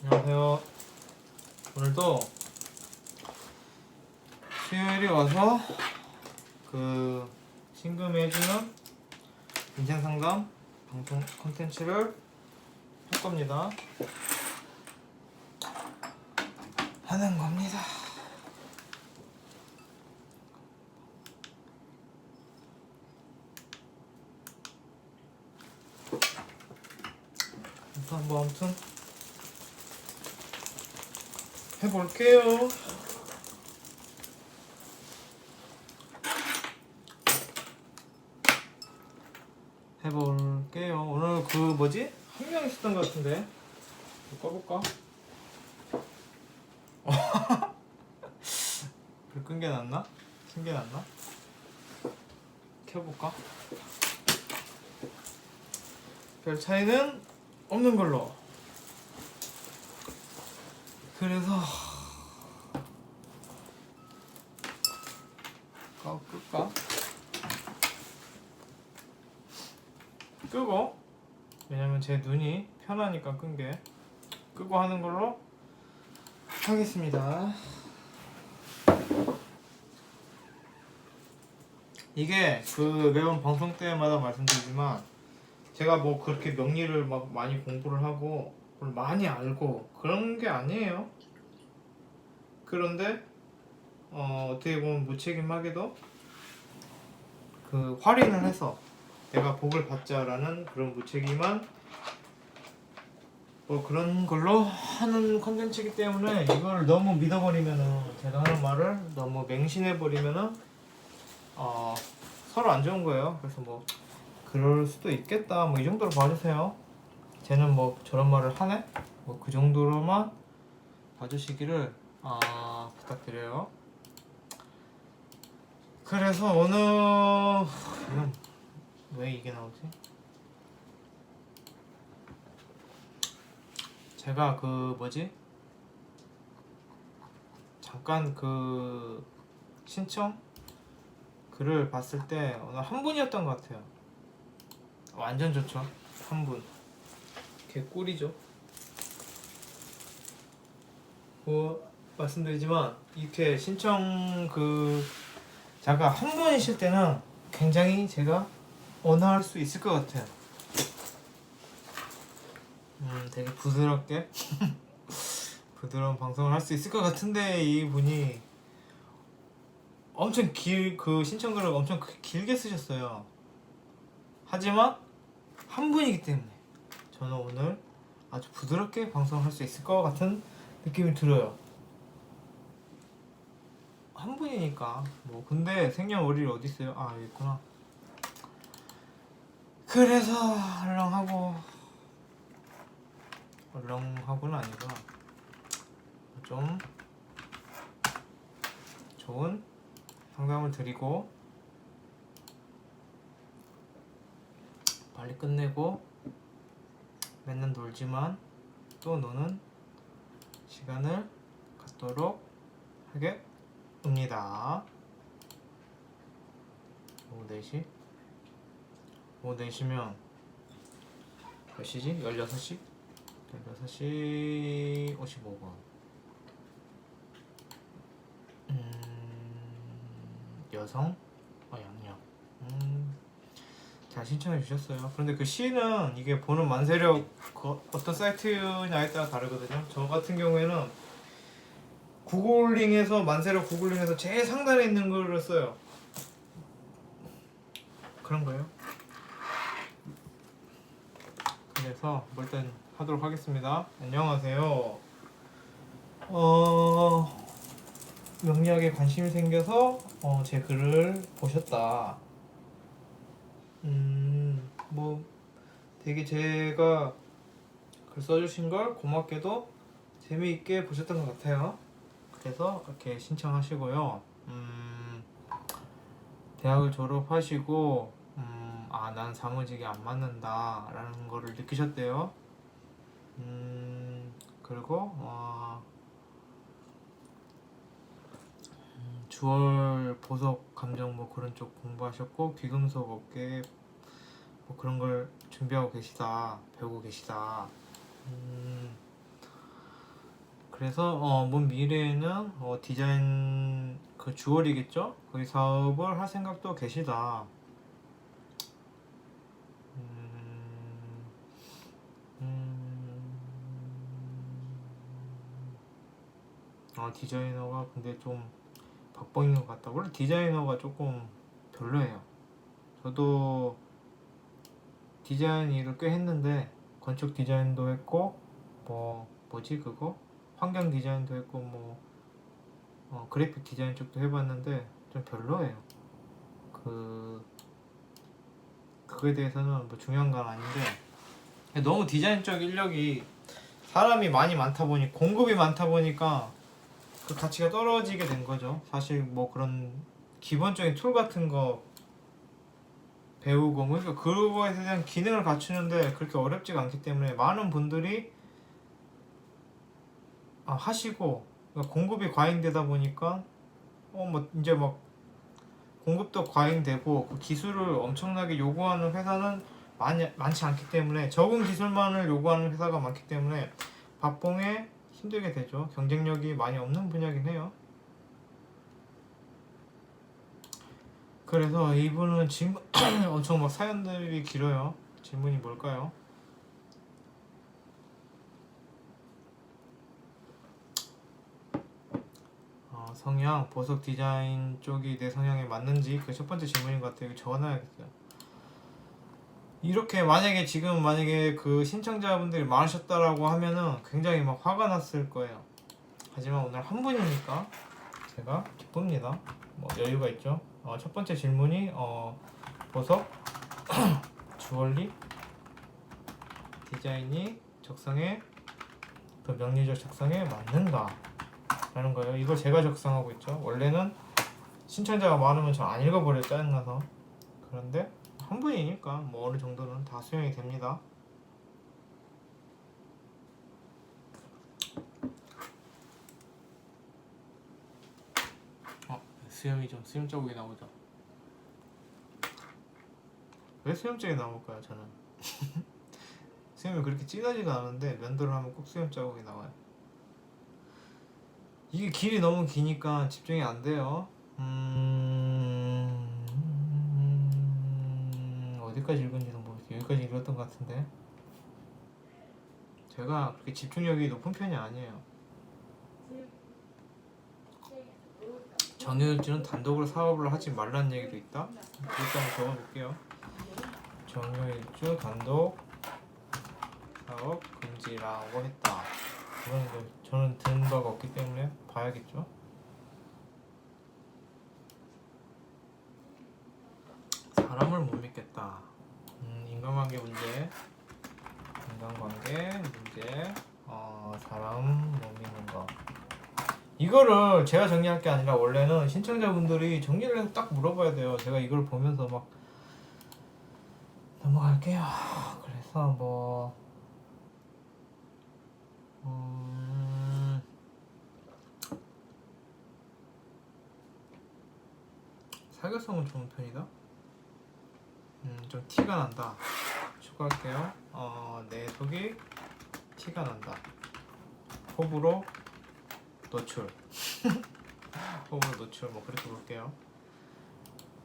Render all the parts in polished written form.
안녕하세요. 오늘도 수요일이 와서 그 신금해주는 인생상담 방송 콘텐츠를 할 겁니다. 하는 겁니다. 아무튼 해볼게요. 오늘 그 뭐지? 한 명 있었던 것 같은데. 꺼볼까? 불 끈 게 낫나? 킨 게 낫나? 켜볼까? 별 차이는 없는 걸로. 그래서 끌까? 끄고, 왜냐면 제 눈이 편하니까 끄고 하는 걸로 하겠습니다. 이게 그 매번 방송 때마다 말씀드리지만 제가 뭐 그렇게 명리를 막 많이 공부를 하고 그걸 많이 알고 그런 게 아니에요. 그런데 어떻게 보면 무책임하게도 그 할인을 해서 내가 복을 받자라는 그런 무책임한 뭐 그런 걸로 하는 컨텐츠이기 때문에 이걸 너무 믿어버리면은, 제가 하는 말을 너무 맹신해버리면은 서로 안 좋은 거예요. 그래서 뭐 그럴 수도 있겠다 뭐 이 정도로 봐주세요. 쟤는 뭐 저런 말을 하네? 뭐 그 정도로만 봐주시기를 부탁드려요. 그래서 오늘 왜 이게 나오지? 제가 그 뭐지? 잠깐 그 신청 글을 봤을 때 오늘 한 분이었던 것 같아요. 완전 좋죠. 한 분. 개꿀이죠. 뭐 말씀드리지만 이렇게 신청 그 자가 한 분이실 때는 굉장히 제가 언어할 수 있을 것 같아요. 되게 부드럽게 부드러운 방송을 할 수 있을 것 같은데 이분이 엄청 그 신청글을 엄청 길게 쓰셨어요. 하지만 한 분이기 때문에 저는 오늘 아주 부드럽게 방송을 할 수 있을 것 같은 느낌이 들어요. 한 분이니까 뭐. 근데 생년월일이 어디 있어요? 여기 있구나. 그래서 얼렁하고는 아니구나. 좀 좋은 상담을 드리고 빨리 끝내고 맨날 놀지만 또 노는 시간을 갖도록 하겠습니다. 오후 4시? 오후 4시면 몇 시지? 16시? 16시 55분. 여성? 양력. 잘 신청해 주셨어요. 그런데 그 시는 이게 보는 만세력 어떤 사이트냐에 따라 다르거든요. 저 같은 경우에는 만세력 구글링에서 제일 상단에 있는 거를 써요. 그런 거예요. 그래서 뭐 일단 하도록 하겠습니다. 안녕하세요. 명리학에 관심이 생겨서 제 글을 보셨다. 뭐 되게 제가 글 써주신 걸 고맙게도 재미있게 보셨던 것 같아요. 그래서 이렇게 신청하시고요. 대학을 졸업하시고 난 사무직이 안 맞는다 라는 거를 느끼셨대요. 그리고 주얼 보석 감정 뭐 그런 쪽 공부하셨고 귀금속 업계 뭐 그런 걸 준비하고 계시다, 배우고 계시다. 그래서 먼 미래에는 디자인 그 주얼이겠죠? 거기 사업을 할 생각도 계시다. 음, 음, 디자이너가 근데 좀 박봉인 것 같다. 원래 디자이너가 조금 별로예요. 저도 디자인 일을 꽤 했는데 건축 디자인도 했고 뭐지 그거 환경 디자인도 했고 그래픽 디자인 쪽도 해봤는데 좀 별로예요. 그거에 대해서는 뭐 중요한 건 아닌데 너무 디자인적 인력이 사람이 많이 많다 보니 공급이 많다 보니까 그 가치가 떨어지게 된 거죠. 사실 뭐 그런 기본적인 툴 같은 거 배우고 그러니까 그거에 대한 기능을 갖추는데 그렇게 어렵지가 않기 때문에 많은 분들이 하시고 그러니까 공급이 과잉되다 보니까 뭐 이제 막 공급도 과잉되고 그 기술을 엄청나게 요구하는 회사는 많지 않기 때문에 적은 기술만을 요구하는 회사가 많기 때문에 박봉에 힘들게 되죠. 경쟁력이 많이 없는 분야긴 해요. 그래서 이분은 질문 엄청 막 사연들이 길어요. 질문이 뭘까요? 성향, 보석 디자인 쪽이 내 성향에 맞는지 그 첫 번째 질문인 것 같아요. 이거 적어놔야겠어요. 이렇게 만약에 그 신청자분들이 많으셨다라고 하면은 굉장히 막 화가 났을 거예요. 하지만 오늘 한 분이니까 제가 기쁩니다. 뭐 여유가 있죠. 첫 번째 질문이 보석 주얼리 디자인이 적성에 그 명리적 적성에 맞는가 라는 거예요. 이걸 제가 적성하고 있죠. 원래는 신청자가 많으면 저 안 읽어버려요. 짜증나서. 그런데 한 분이니까 뭐 어느 정도는 다 수용이 됩니다. 수염 자국이 나오죠. 왜 수염 자국이 나올까요? 저는 수염이 그렇게 진하지가 않은데 면도를 하면 꼭 수염 자국이 나와요. 이게 길이 너무 기니까 집중이 안 돼요. 어디까지 읽은지도 모르겠어요. 여기까지 읽었던 것 같은데 제가 그렇게 집중력이 높은 편이 아니에요. 정유일주는 단독으로 사업을 하지 말라는 얘기도 있다. 그것도 한번 적어볼게요. 정유일주 단독 사업 금지라고 했다. 그건 저는 들은 바가 없기 때문에 봐야겠죠. 사람을 못 믿겠다. 인간관계 문제, 사람 못 믿는 거. 이거를 제가 정리할 게 아니라 원래는 신청자분들이 정리를 해서 딱 물어봐야 돼요. 제가 이걸 보면서 막 넘어갈게요. 그래서 사교성은 좋은 편이다. 좀 티가 난다. 추가할게요. 내 속이 티가 난다. 호불호 노출. 호불호 노출 뭐 그렇게 볼게요.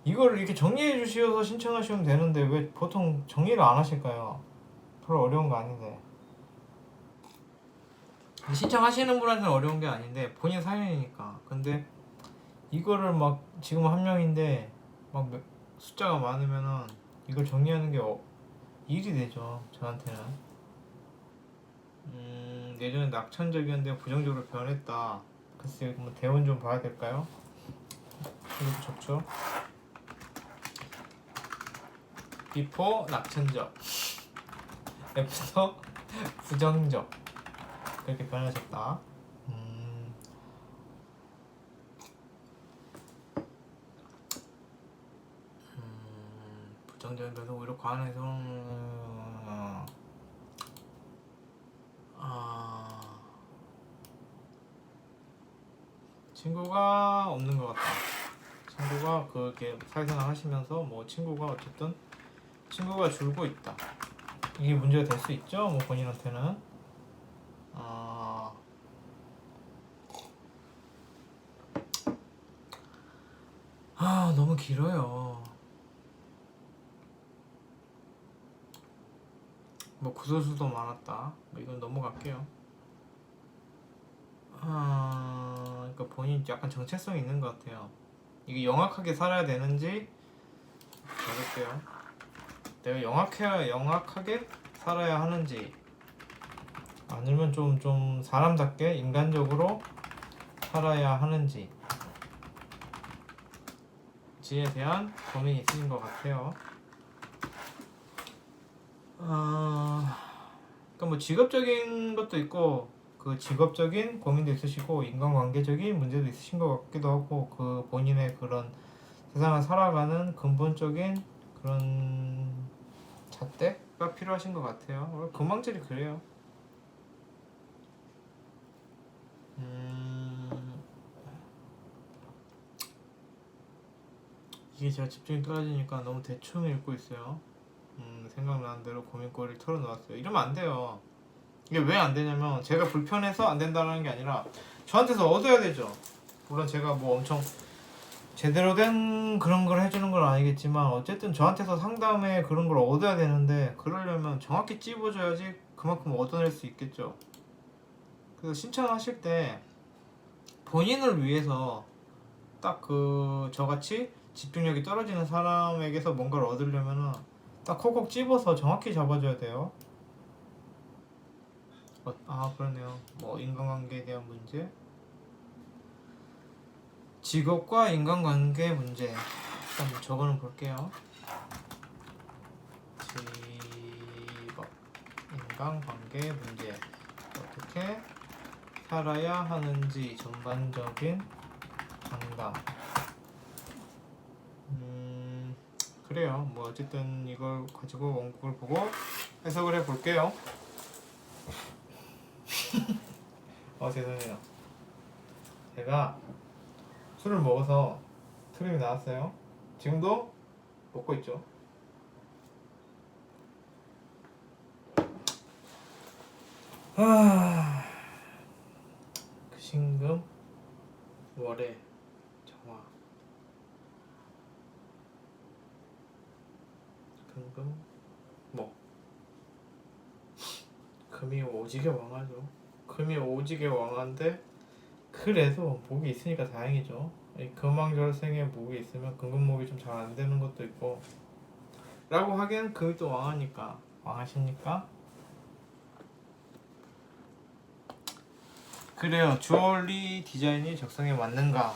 이거를 이렇게 정리해 주셔서 신청하시면 되는데 왜 보통 정리를 안 하실까요? 별로 어려운 거 아닌데. 신청하시는 분한테는 어려운 게 아닌데 본인 사연이니까. 근데 이거를 막 지금 한 명인데 막 숫자가 많으면은 이걸 정리하는 게 일이 되죠. 저한테는. 예전에 낙천적이었는데 부정적으로 변했다. 글쎄 뭐 대원 좀 봐야 될까요? 이것도 좋죠. 비포 낙천적, 애프터 부정적 그렇게 변하셨다. 부정적인 변수 오히려 과한해서 친구가 없는 것 같다. 친구가 그렇게 사회생활 하시면서 뭐 친구가 어쨌든 친구가 줄고 있다. 이게 문제가 될 수 있죠. 뭐 본인한테는 아 너무 길어요. 뭐 구설수도 많았다. 뭐 이건 넘어갈게요. 그러니까 본인 약간 정체성이 있는 것 같아요. 이게 영악하게 살아야 되는지 모르겠어요. 내가 영악하게 살아야 하는지 아니면 좀 사람답게 인간적으로 살아야 하는지 지에 대한 고민이 있으신 것 같아요. 그러니까 뭐 직업적인 것도 있고 그 직업적인 고민도 있으시고 인간관계적인 문제도 있으신 것 같기도 하고 그 본인의 그런 세상을 살아가는 근본적인 그런 잣대가 필요하신 것 같아요. 금방질이 그래요. 이게 제가 집중이 떨어지니까 너무 대충 읽고 있어요. 생각나는 대로 고민거리를 털어놓았어요. 이러면 안 돼요. 이게 왜 안 되냐면 제가 불편해서 안 된다는 게 아니라 저한테서 얻어야 되죠. 물론 제가 뭐 엄청 제대로 된 그런 걸 해주는 건 아니겠지만 어쨌든 저한테서 상담에 그런 걸 얻어야 되는데 그러려면 정확히 찝어줘야지 그만큼 얻어낼 수 있겠죠. 그래서 신청하실 때 본인을 위해서 딱 그 저같이 집중력이 떨어지는 사람에게서 뭔가를 얻으려면은 딱 콕콕 찝어서 정확히 잡아줘야 돼요. 그러네요. 뭐 인간관계에 대한 문제, 직업과 인간관계 문제. 일단 저거는 볼게요. 직업, 인간관계 문제. 어떻게 살아야 하는지 전반적인 상담. 그래요. 뭐 어쨌든 이걸 가지고 원국을 보고 해석을 해볼게요. 죄송해요. 제가 술을 먹어서 트림이 나왔어요. 지금도 먹고 있죠. 그 신금 월에 정화 금금 뭐 금이 오지게 왕하죠. 금이 오지게 왕한데 그래도 목이 있으니까 다행이죠. 이 금왕절생에 목이 있으면 금금목이 좀 잘 안 되는 것도 있고 라고 하기엔 금이 또 왕하시니까 그래요. 주얼리 디자인이 적성에 맞는가?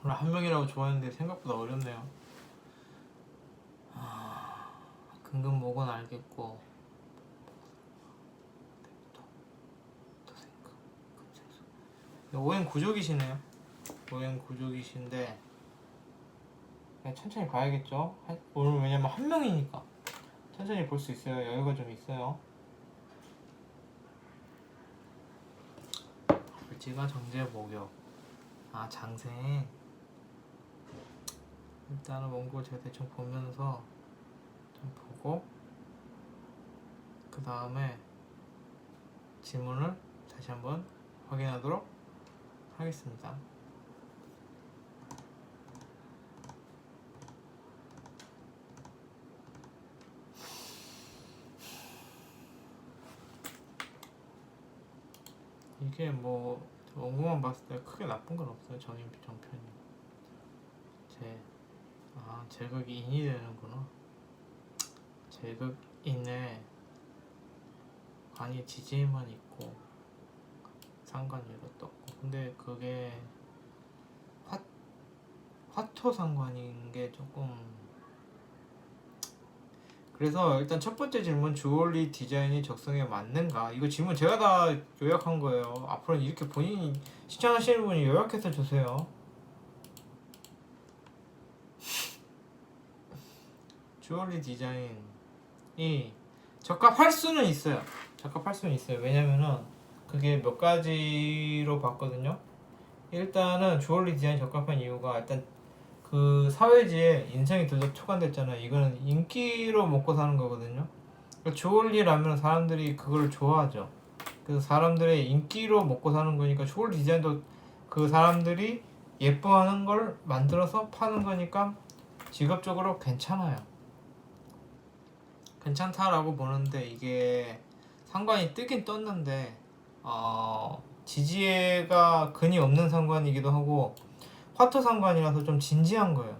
오늘 한 명이라고 좋아했는데 생각보다 어렵네요. 금금목은 알겠고 오행 구족이시네요. 오행 구족이신데 그냥 천천히 봐야겠죠. 오늘 왜냐면 한 명이니까 천천히 볼 수 있어요. 여유가 좀 있어요. 을지가 정제 목욕. 장생. 일단은 원고를 제가 대충 보면서 좀 보고 그 다음에 질문을 다시 한번 확인하도록 하겠습니다. 이게 뭐 원고만 봤을 때 크게 나쁜 건 없어요. 정편이 제극이 인이 되는구나. 제극인에 관이 지지만 있고 상관위로 떴고 근데 그게 화토 상관인 게 조금 그래서 일단 첫 번째 질문 주얼리 디자인이 적성에 맞는가 이거 질문 제가 다 요약한 거예요. 앞으로는 이렇게 본인이 시청하시는 분이 요약해서 주세요. 주얼리 디자인이 적합할 수는 있어요. 왜냐면은 그게 몇 가지로 봤거든요. 일단은 주얼리 디자인 적합한 이유가 일단 그 사회지에 인성이 들썩 초간됐잖아요. 이거는 인기로 먹고 사는 거거든요. 그러니까 주얼리라면 사람들이 그걸 좋아하죠. 그래서 사람들의 인기로 먹고 사는 거니까 주얼리 디자인도 그 사람들이 예뻐하는 걸 만들어서 파는 거니까 직업적으로 괜찮아요. 괜찮다라고 보는데 이게 상관이 뜨긴 떴는데 지지애가 근이 없는 상관이기도 하고 화토 상관이라서 좀 진지한 거예요.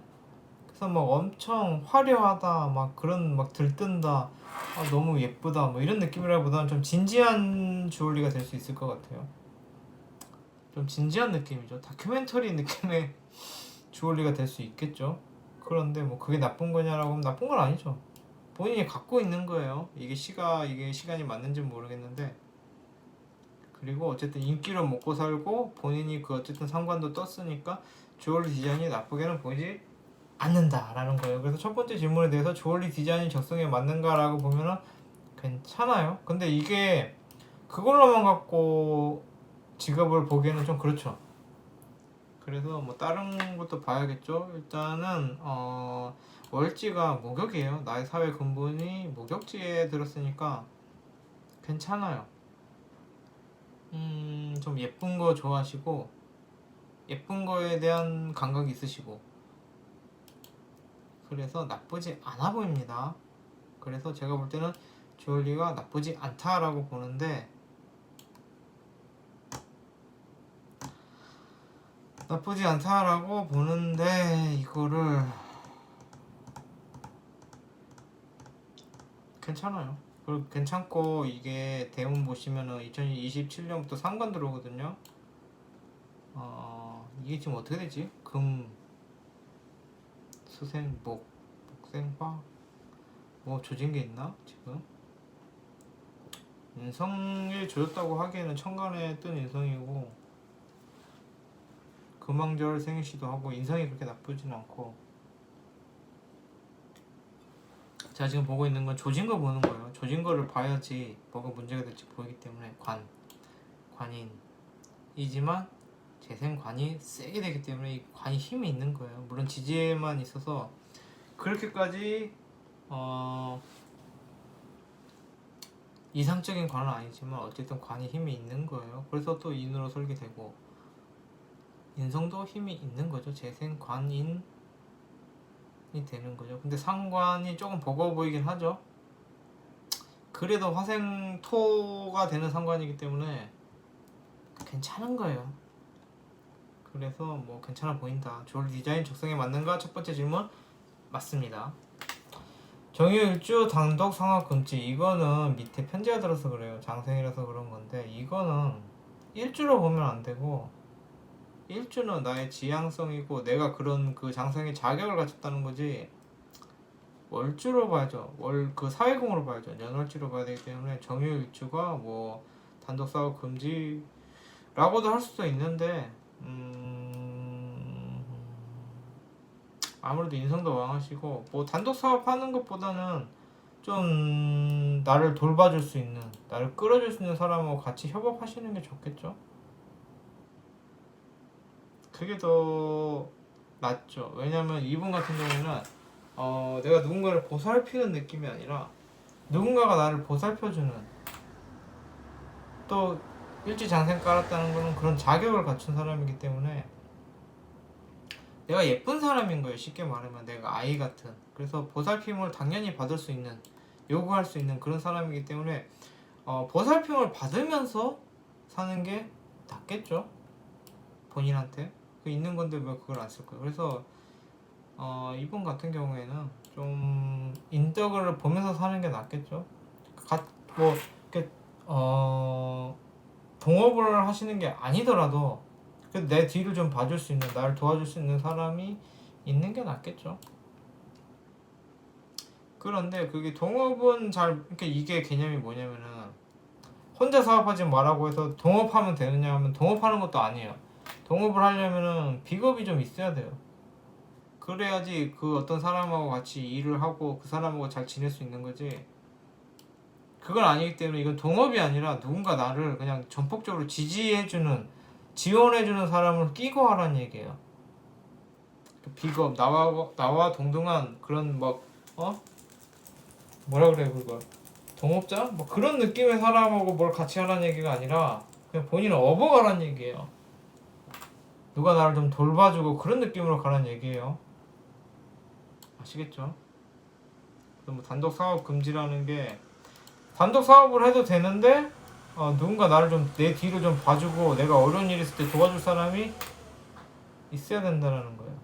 그래서 막 엄청 화려하다 막 그런 막 들뜬다 너무 예쁘다 뭐 이런 느낌이라보다는 좀 진지한 주얼리가 될 수 있을 것 같아요. 좀 진지한 느낌이죠. 다큐멘터리 느낌의 주얼리가 될 수 있겠죠. 그런데 뭐 그게 나쁜 거냐라고 하면 나쁜 건 아니죠. 본인이 갖고 있는 거예요. 이게 시간이 맞는지 모르겠는데, 그리고 어쨌든 인기로 먹고 살고 본인이 그 어쨌든 상관도 떴으니까 주얼리 디자인이 나쁘게는 보이지 않는다라는 거예요. 그래서 첫 번째 질문에 대해서 주얼리 디자인이 적성에 맞는가라고 보면은 괜찮아요. 근데 이게 그걸로만 갖고 직업을 보기에는 좀 그렇죠. 그래서 뭐 다른 것도 봐야겠죠. 일단은 월지가 목욕이에요. 나의 사회 근본이 목욕지에 들었으니까 괜찮아요. 좀 예쁜 거 좋아하시고 예쁜 거에 대한 감각이 있으시고 그래서 나쁘지 않아 보입니다. 그래서 제가 볼 때는 주얼리가 나쁘지 않다라고 보는데, 이거를 괜찮아요. 그리고 괜찮고 이게 대문 보시면은 2027년부터 상관 들어오거든요. 이게 지금 어떻게 되지? 금, 수생, 목생, 화, 뭐 조진 게 있나 지금? 인성일 조졌다고 하기에는 천간에 뜬 인성이고 금왕절 생일시도 하고 인성이 그렇게 나쁘진 않고, 제가 지금 보고 있는 건 조진 거 보는 거예요. 조진 거를 봐야지 뭐가 문제가 될지 보이기 때문에 관이지만 재생관이 세게 되기 때문에 이 관이 힘이 있는 거예요. 물론 지지에만 있어서 그렇게까지 이상적인 관은 아니지만 어쨌든 관이 힘이 있는 거예요. 그래서 또 인으로 설계되고 인성도 힘이 있는 거죠. 재생관인이 되는 거죠. 근데 상관이 조금 버거워 보이긴 하죠. 그래도 화생토가 되는 상관이기 때문에 괜찮은 거예요. 그래서 뭐 괜찮아 보인다. 주얼리 디자인 적성에 맞는가? 첫 번째 질문 맞습니다. 정유일주 단독 상업 금지, 이거는 밑에 편지가 들어서 그래요. 장생이라서 그런 건데 이거는 일주로 보면 안 되고, 일주는 나의 지향성이고 내가 그런 그 장성의 자격을 갖췄다는 거지 월주로 봐야죠. 그 사회공으로 봐야죠. 연월주로 봐야 되기 때문에 정유일주가 뭐 단독 사업 금지라고도 할 수도 있는데 아무래도 인성도 왕하시고 뭐 단독 사업하는 것보다는 좀 나를 돌봐줄 수 있는, 나를 끌어줄 수 있는 사람하고 같이 협업하시는 게 좋겠죠. 그게 더 낫죠. 왜냐면 이분 같은 경우에는 내가 누군가를 보살피는 느낌이 아니라 누군가가 나를 보살펴주는, 또 일지장생 깔았다는 거는 그런 자격을 갖춘 사람이기 때문에 내가 예쁜 사람인 거예요. 쉽게 말하면 내가 아이 같은. 그래서 보살핌을 당연히 받을 수 있는, 요구할 수 있는 그런 사람이기 때문에 보살핌을 받으면서 사는 게 낫겠죠. 본인한테 그 있는 건데 왜 그걸 안 쓸까요? 그래서 이분 같은 경우에는 좀 인덕을 보면서 사는 게 낫겠죠. 뭐 이렇게 동업을 하시는 게 아니더라도 그래도 내 뒤를 좀 봐줄 수 있는, 나를 도와줄 수 있는 사람이 있는 게 낫겠죠. 그런데 그게 동업은 그러니까 이게 개념이 뭐냐면은 혼자 사업하지 말라고 해서 동업하면 되느냐 하면 동업하는 것도 아니에요. 동업을 하려면은 비겁이 좀 있어야 돼요. 그래야지 그 어떤 사람하고 같이 일을 하고 그 사람하고 잘 지낼 수 있는 거지. 그건 아니기 때문에 이건 동업이 아니라 누군가 나를 그냥 전폭적으로 지지해주는, 지원해주는 사람을 끼고 하라는 얘기예요. 비겁, 나와 동등한 그런 뭐라 그래 그걸, 동업자? 뭐 그런 느낌의 사람하고 뭘 같이 하라는 얘기가 아니라 그냥 본인을 업어가라는 얘기예요. 누가 나를 좀 돌봐주고 그런 느낌으로 가라는 얘기예요. 아시겠죠? 뭐 단독 사업 금지라는 게 단독 사업을 해도 되는데 누군가 나를 좀 내 뒤를 좀 봐주고 내가 어려운 일 있을 때 도와줄 사람이 있어야 된다는 거예요.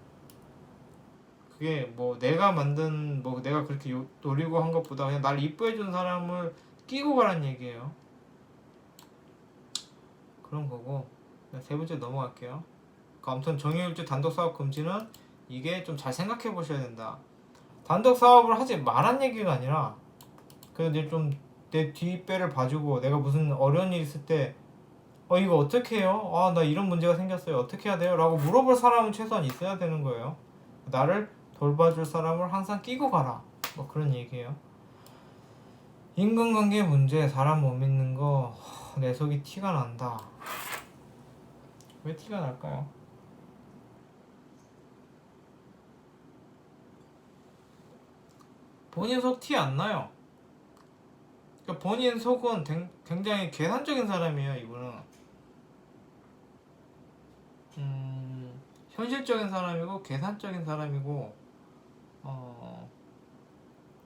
그게 뭐 내가 만든 뭐 내가 그렇게 노리고 한 것보다 그냥 나를 이뻐해 준 사람을 끼고 가라는 얘기예요. 그런 거고 세 번째 넘어갈게요. 아무튼 정의율주 단독 사업 금지는 이게 좀 잘 생각해 보셔야 된다. 단독 사업을 하지 말란 얘기가 아니라 그래도 좀 내 뒷배를 봐주고 내가 무슨 어려운 일 있을 때 이거 어떻게 해요? 나 이런 문제가 생겼어요. 어떻게 해야 돼요? 라고 물어볼 사람은 최소한 있어야 되는 거예요. 나를 돌봐줄 사람을 항상 끼고 가라. 뭐 그런 얘기예요. 인간관계 문제, 사람 못 믿는 거, 내 속이 티가 난다. 왜 티가 날까요? 본인 속 티 안 나요. 그러니까 본인 속은 굉장히 계산적인 사람이에요, 이분은. 현실적인 사람이고 계산적인 사람이고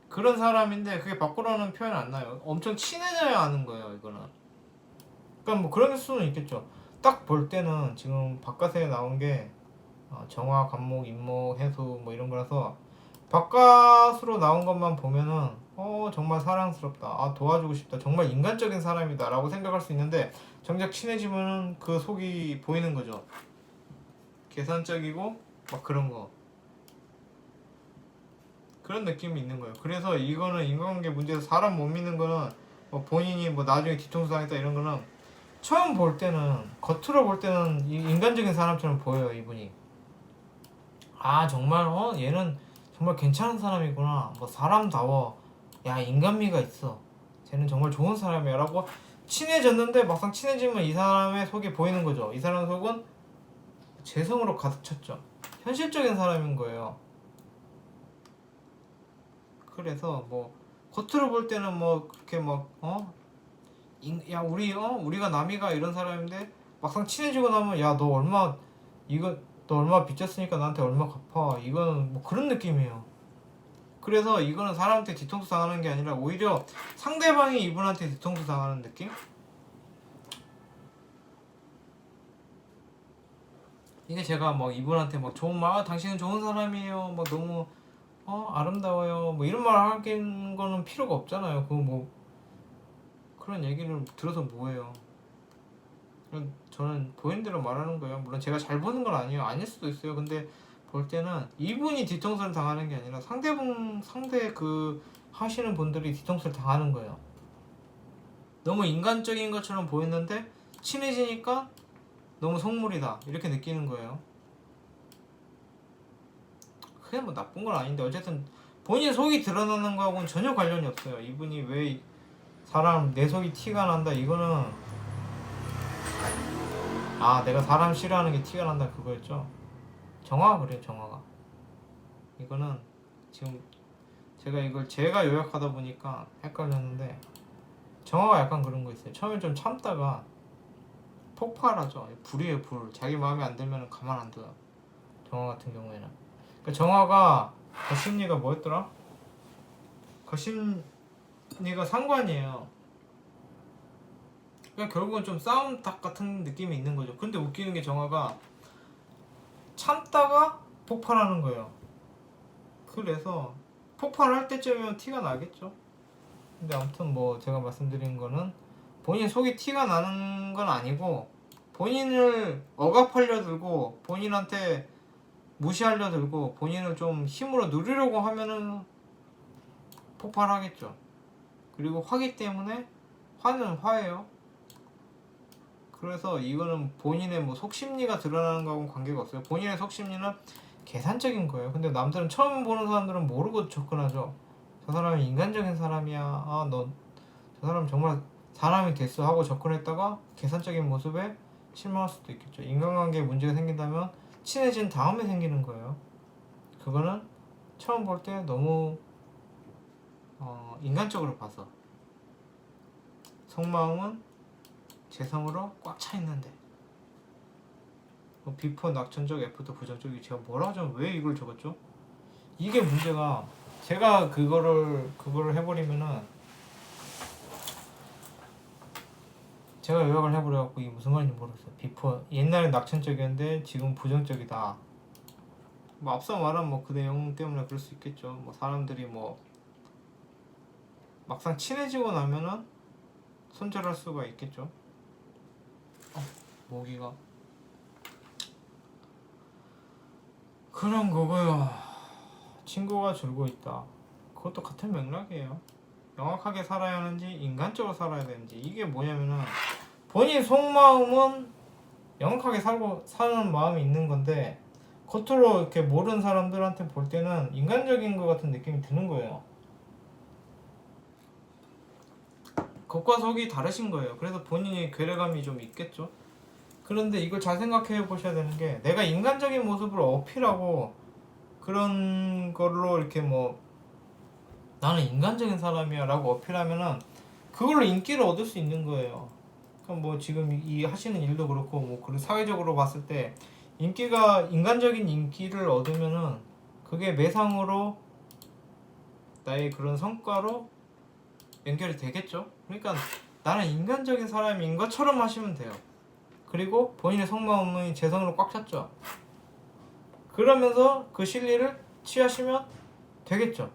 그런 사람인데 그게 밖으로는 표현 안 나요. 엄청 친해져야 하는 거예요, 이거는. 그러니까 뭐 그런 수는 있겠죠. 딱 볼 때는 지금 바깥에 나온 게 정화, 간목, 인목, 해수 뭐 이런 거라서 바깥으로 나온 것만 보면은 정말 사랑스럽다, 도와주고 싶다, 정말 인간적인 사람이다 라고 생각할 수 있는데 정작 친해지면은 그 속이 보이는 거죠. 계산적이고 막 그런 거, 그런 느낌이 있는 거예요. 그래서 이거는 인간관계 문제에서 사람 못 믿는 거는 뭐 본인이 뭐 나중에 뒤통수 당했다 이런 거는 처음 볼 때는, 겉으로 볼 때는 인간적인 사람처럼 보여요, 이분이. 정말 얘는 정말 괜찮은 사람이구나, 뭐 사람다워, 야 인간미가 있어, 쟤는 정말 좋은 사람이야 라고 친해졌는데 막상 친해지면 이 사람의 속이 보이는 거죠. 이 사람 속은 재성으로 가득 찼죠. 현실적인 사람인 거예요. 그래서 뭐 겉으로 볼 때는 뭐 그렇게 막 야 우리가 남이가 이런 사람인데 막상 친해지고 나면 야 너 얼마 이거 너 얼마 빚졌으니까 나한테 얼마 갚아, 이거는 뭐 그런 느낌이에요. 그래서 이거는 사람한테 뒤통수 당하는 게 아니라 오히려 상대방이 이분한테 뒤통수 당하는 느낌? 이게 제가 막 이분한테 막 좋은 말, 당신은 좋은 사람이에요, 막 너무 아름다워요, 뭐 이런 말 하는 거는 필요가 없잖아요. 그거 뭐 그런 얘기를 들어서 뭐해요. 저는 보이는 대로 말하는 거예요. 물론 제가 잘 보는 건 아니에요. 아닐 수도 있어요. 근데 볼 때는 이분이 뒤통수를 당하는 게 아니라 상대 그 하시는 분들이 뒤통수를 당하는 거예요. 너무 인간적인 것처럼 보였는데 친해지니까 너무 속물이다 이렇게 느끼는 거예요. 그게 뭐 나쁜 건 아닌데 어쨌든 본인 속이 드러나는 거하고는 전혀 관련이 없어요. 이분이 왜 사람 내 속이 티가 난다, 이거는 내가 사람 싫어하는 게 티가 난다 그거였죠. 정화가 그래요, 정화가. 이거는 지금 제가 이걸 제가 요약하다 보니까 헷갈렸는데 정화가 약간 그런 거 있어요. 처음에 좀 참다가 폭발하죠. 불이에요, 불. 자기 마음에 안 들면 가만 안 둬요. 정화 같은 경우에는. 그러니까 정화가 거심리가 뭐였더라? 거심리가 상관이에요. 그러니까 결국은 좀 싸움 닭 같은 느낌이 있는 거죠. 근데 웃기는 게 정화가 참다가 폭발하는 거예요. 그래서 폭발할 때쯤이면 티가 나겠죠. 근데 아무튼 뭐 제가 말씀드린 거는 본인 속이 티가 나는 건 아니고 본인을 억압하려 들고 본인한테 무시하려 들고 본인을 좀 힘으로 누리려고 하면은 폭발하겠죠. 그리고 화기 때문에 화는 화예요. 그래서 이거는 본인의 뭐 속심리가 드러나는 거하고는 관계가 없어요. 본인의 속심리는 계산적인 거예요. 근데 남들은 처음 보는 사람들은 모르고 접근하죠. 저 사람이 인간적인 사람이야, 너 저 사람 정말 사람이 됐어 하고 접근했다가 계산적인 모습에 실망할 수도 있겠죠. 인간관계에 문제가 생긴다면 친해진 다음에 생기는 거예요. 그거는 처음 볼 때 너무 인간적으로 봐서, 속마음은 재성으로 꽉 차 있는데 뭐 비포 낙천적, 애프터 부정적이 제가 뭐라 하자면 왜 이걸 적었죠? 이게 문제가 제가 그거를 해버리면은 제가 요약을 해버려갖고 이게 무슨 말인지 모르겠어요. 비포 옛날에 낙천적이었는데 지금 부정적이다. 뭐 앞서 말한 뭐 그 내용 때문에 그럴 수 있겠죠. 뭐 사람들이 뭐 막상 친해지고 나면은 손절할 수가 있겠죠. 모기가 그런 거고요. 친구가 줄고 있다. 그것도 같은 맥락이에요. 명확하게 살아야 하는지 인간적으로 살아야 되는지 이게 뭐냐면은 본인 속마음은 명확하게 사는 마음이 있는 건데 겉으로 이렇게 모르는 사람들한테 볼 때는 인간적인 것 같은 느낌이 드는 거예요. 겉과 속이 다르신 거예요. 그래서 본인이 괴리감이 좀 있겠죠. 그런데 이걸 잘 생각해 보셔야 되는 게 내가 인간적인 모습을 어필하고 그런 걸로 이렇게 뭐 나는 인간적인 사람이야 라고 어필하면은 그걸로 인기를 얻을 수 있는 거예요. 그럼 뭐 지금 이 하시는 일도 그렇고 뭐 그리고 사회적으로 봤을 때 인간적인 인기를 얻으면은 그게 매상으로 나의 그런 성과로 연결이 되겠죠. 그러니까 나는 인간적인 사람인 것처럼 하시면 돼요. 그리고 본인의 속마음이 재성으로 꽉 찼죠. 그러면서 그 실리를 취하시면 되겠죠.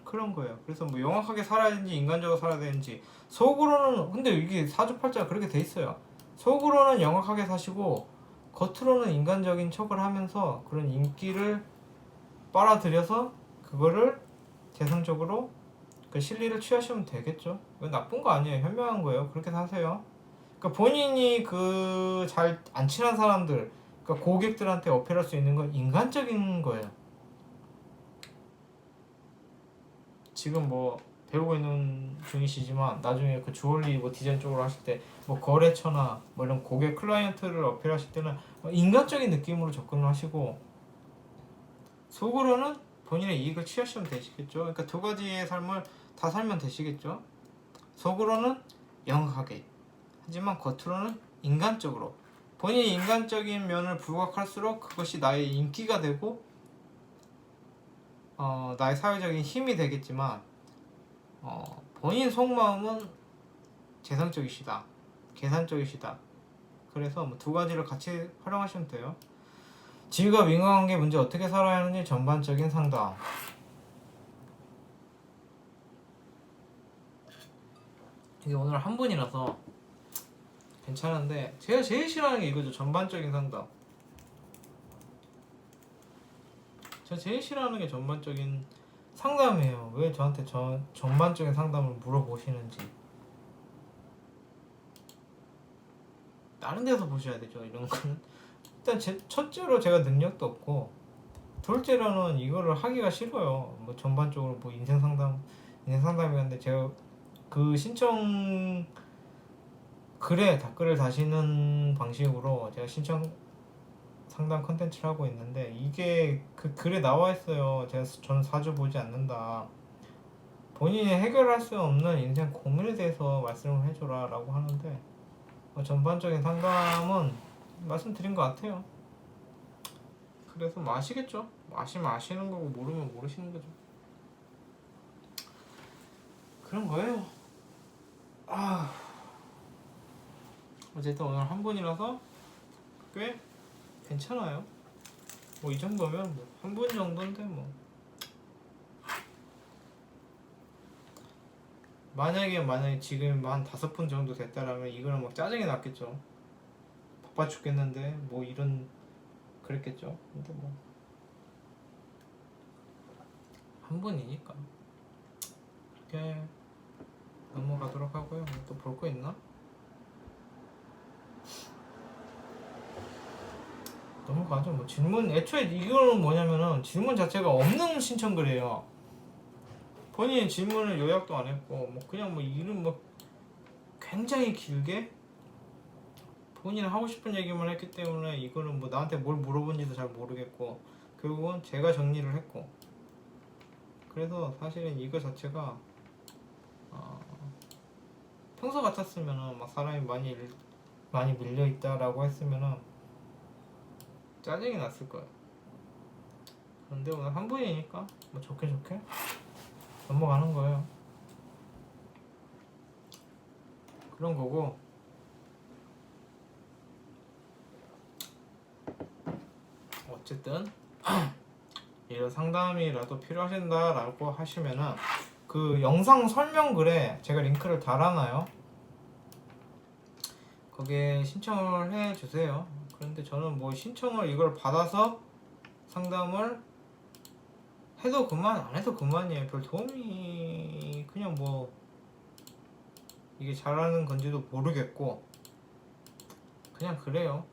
그런 거예요. 그래서 뭐 영악하게 살아야 되는지 인간적으로 살아야 되는지 속으로는 근데 이게 사주팔자가 그렇게 돼 있어요. 속으로는 영악하게 사시고 겉으로는 인간적인 척을 하면서 그런 인기를 빨아들여서 그거를 재성적으로 그 실리를 취하시면 되겠죠. 이건 나쁜 거 아니에요. 현명한 거예요. 그렇게 사세요. 그러니까 본인이 그 잘 안 친한 사람들, 그러니까 고객들한테 어필할 수 있는 건 인간적인 거예요. 지금 뭐 배우고 있는 중이시지만 나중에 그 주얼리 뭐 디자인 쪽으로 하실 때 뭐 거래처나 뭐 이런 고객 클라이언트를 어필하실 때는 인간적인 느낌으로 접근을 하시고 속으로는 본인의 이익을 취하시면 되시겠죠. 그러니까 두 가지의 삶을 다 살면 되시겠죠. 속으로는 영악하게 하지만 겉으로는 인간적으로 본인이 인간적인 면을 부각할수록 그것이 나의 인기가 되고 나의 사회적인 힘이 되겠지만 본인 속마음은 재성적이시다 계산적이시다. 그래서 뭐 두 가지를 같이 활용하시면 돼요. 지위가 인간관계 문제 어떻게 살아야 하는지 전반적인 상담. 이게 오늘 한 분이라서 괜찮은데 제가 제일 싫어하는 게 이거죠. 전반적인 상담. 제가 제일 싫어하는 게 전반적인 상담이에요. 왜 저한테 전반적인 상담을 물어보시는지. 다른 데서 보셔야 되죠. 이런 거는 일단 첫째로 제가 능력도 없고 둘째로는 이거를 하기가 싫어요. 뭐 전반적으로 뭐 인생 상담이었는데 제가 그 신청 글에 댓글을 다시는 방식으로 제가 신청 상담 컨텐츠를 하고 있는데 이게 그 글에 나와 있어요. 저는 사주 보지 않는다. 본인이 해결할 수 없는 인생 고민에 대해서 말씀을 해줘라 라고 하는데 전반적인 상담은 말씀드린 것 같아요. 그래서 뭐 아시겠죠? 아시면 아시는 거고 모르면 모르시는 거죠. 그런 거예요. 어쨌든 오늘 한 분이라서 꽤 괜찮아요. 뭐 이 정도면 뭐 한 분 정도인데 뭐 만약에 지금 한 5분 정도 됐다라면 이거는 막 짜증이 났겠죠. 바빠 죽겠는데 뭐 이런 그랬겠죠. 근데 뭐 한 분이니까 이렇게 넘어가도록 하고요. 또 볼 거 있나? 넘어가죠. 뭐 질문 애초에 이거는 뭐냐면은 질문 자체가 없는 신청글이에요. 본인이 질문을 요약도 안 했고 뭐 그냥 뭐 이름 뭐 굉장히 길게 본인이 하고 싶은 얘기만 했기 때문에 이거는 뭐 나한테 뭘 물어본지도 잘 모르겠고 결국은 제가 정리를 했고 그래서 사실은 이거 자체가 평소 같았으면은 막 사람이 많이 밀려 있다라고 했으면은 짜증이 났을 거예요. 그런데 오늘 한 분이니까 뭐 좋게 넘어가는 거예요. 그런 거고, 어쨌든 이런 상담이라도 필요하신다라고 하시면은 그 영상 설명글에 제가 링크를 달아놔요. 거기에 신청을 해주세요. 그런데 저는 뭐 신청을 이걸 받아서 상담을 해도 그만 안 해도 그만이에요. 별 도움이 그냥 뭐 이게 잘하는 건지도 모르겠고 그냥 그래요.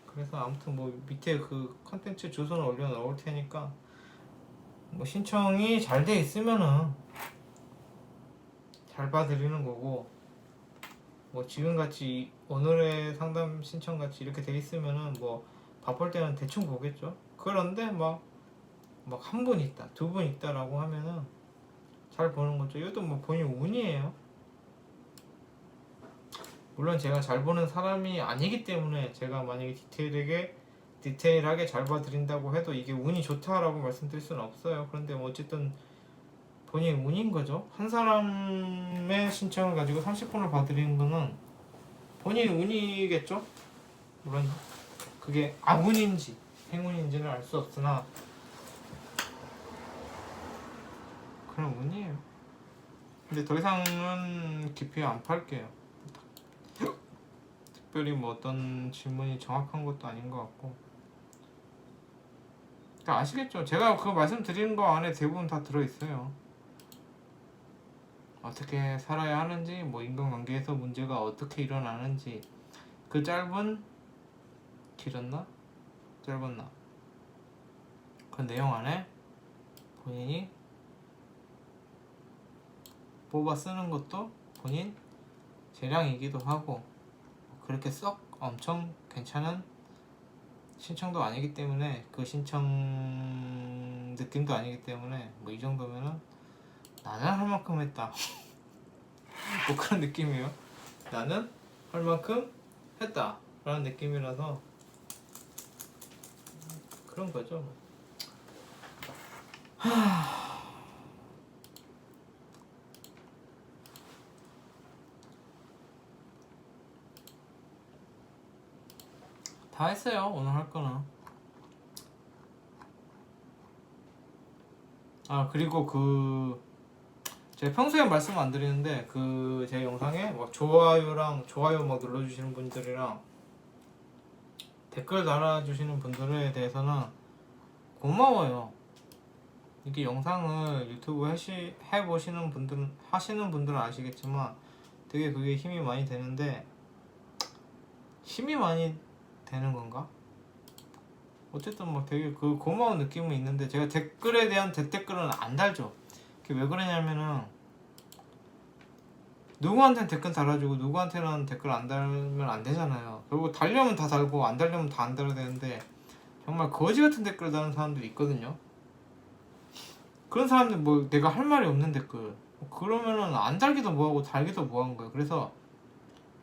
그래서 아무튼 뭐 밑에 그 컨텐츠 주소는 올려놓을 테니까 뭐 신청이 잘 돼 있으면은 잘 봐드리는 거고, 뭐 지금같이 오늘의 상담 신청같이 이렇게 돼 있으면은 뭐 바쁠 때는 대충 보겠죠. 그런데 막 한 분 있다, 두 분 있다라고 하면은 잘 보는 거죠. 이것도 뭐 본인 운이에요. 물론 제가 잘 보는 사람이 아니기 때문에 제가 만약에 디테일하게 잘 봐드린다고 해도 이게 운이 좋다라고 말씀드릴 수는 없어요. 그런데 뭐 어쨌든 본인 운인 거죠. 한 사람의 신청을 가지고 30분을 봐드리는 거는 본인 운이겠죠. 물론 그게 악운인지 행운인지는 알 수 없으나 그런 운이에요. 근데 더 이상은 깊이 안 팔게요. 특별히 뭐 어떤 질문이 정확한 것도 아닌 것 같고. 그러니까 아시겠죠? 제가 그 말씀드리는 거 안에 대부분 다 들어있어요. 어떻게 살아야 하는지, 뭐 인간관계에서 문제가 어떻게 일어나는지. 그 길었나? 짧았나? 그 내용 안에 본인이 뽑아 쓰는 것도 본인 재량이기도 하고, 그렇게 썩 엄청 괜찮은 신청도 아니기 때문에, 그 신청 느낌도 아니기 때문에 뭐 이 정도면은 나는 할 만큼 했다 뭐 그런 느낌이에요. 나는 할 만큼 했다 라는 느낌이라서 그런 거죠. 다 했어요. 오늘 할 거는. 그리고 제가 평소에 말씀 안 드리는데 제 영상에 막 좋아요 막 눌러주시는 분들이랑 댓글 달아주시는 분들에 대해서는 고마워요. 이게 영상을 유튜브 해보시는 하시는 분들은 아시겠지만 되게 그게 힘이 많이 되는데, 힘이 많이 되는 건가? 어쨌든 뭐 되게 그 고마운 느낌은 있는데, 제가 댓글에 대한 대댓글은 안 달죠. 그게 왜 그러냐면은 누구한테는 댓글 달아주고 누구한테는 댓글 안 달면 안 되잖아요. 결국 달려면 다 달고 안 달려면 다 안 달아야 되는데, 정말 거지 같은 댓글 다는 사람들이 있거든요. 그런 사람들 뭐 내가 할 말이 없는 댓글, 그러면은 안 달기도 뭐하고 달기도 뭐한 거예요. 그래서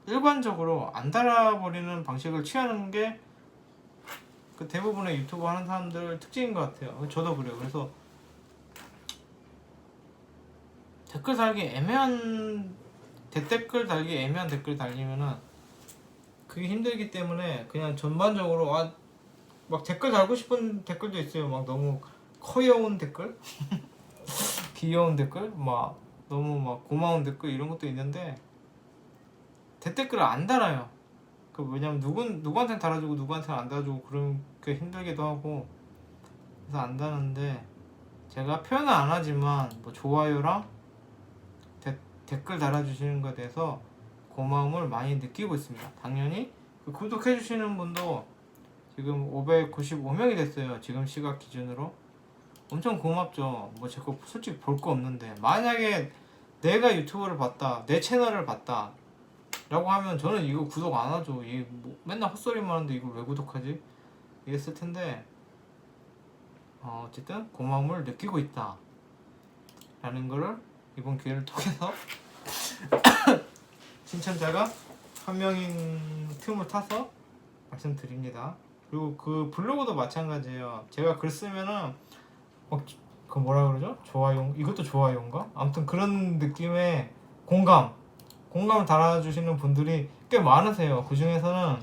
일관적으로 안 달아버리는 방식을 취하는 게 그 대부분의 유튜브 하는 사람들 특징인 것 같아요. 저도 그래요. 그래서 댓글 달기 애매한 대댓글 달기 애매한 댓글 달리면은 그게 힘들기 때문에 그냥 전반적으로 막 댓글 달고 싶은 댓글도 있어요. 막 너무 커여운 댓글 귀여운 댓글, 막 너무 막 고마운 댓글 이런 것도 있는데 대댓글을 안 달아요. 왜냐면 누구한테는 달아주고 누구한테는 안 달아주고 그런 게 힘들기도 하고, 그래서 안 다는데, 제가 표현은 안 하지만 뭐 좋아요랑 댓글 달아주시는 것에 대해서 고마움을 많이 느끼고 있습니다. 당연히 그 구독해주시는 분도 지금 595명이 됐어요. 지금 시각 기준으로. 엄청 고맙죠. 뭐 제가 솔직히 볼 거 없는데, 만약에 내가 유튜브를 봤다, 내 채널을 봤다 라고 하면 저는 이거 구독 안 하죠. 뭐 맨날 헛소리만 하는데 이걸 왜 구독하지? 이랬을 텐데, 어쨌든 고마움을 느끼고 있다 라는 거를 이번 기회를 통해서 신청자가 한 명인 틈을 타서 말씀드립니다. 그리고 그 블로그도 마찬가지예요. 제가 글 쓰면은 그 뭐라 그러죠? 좋아요, 이것도 좋아요인가? 아무튼 그런 느낌의 공감을 달아주시는 분들이 꽤 많으세요. 그 중에서는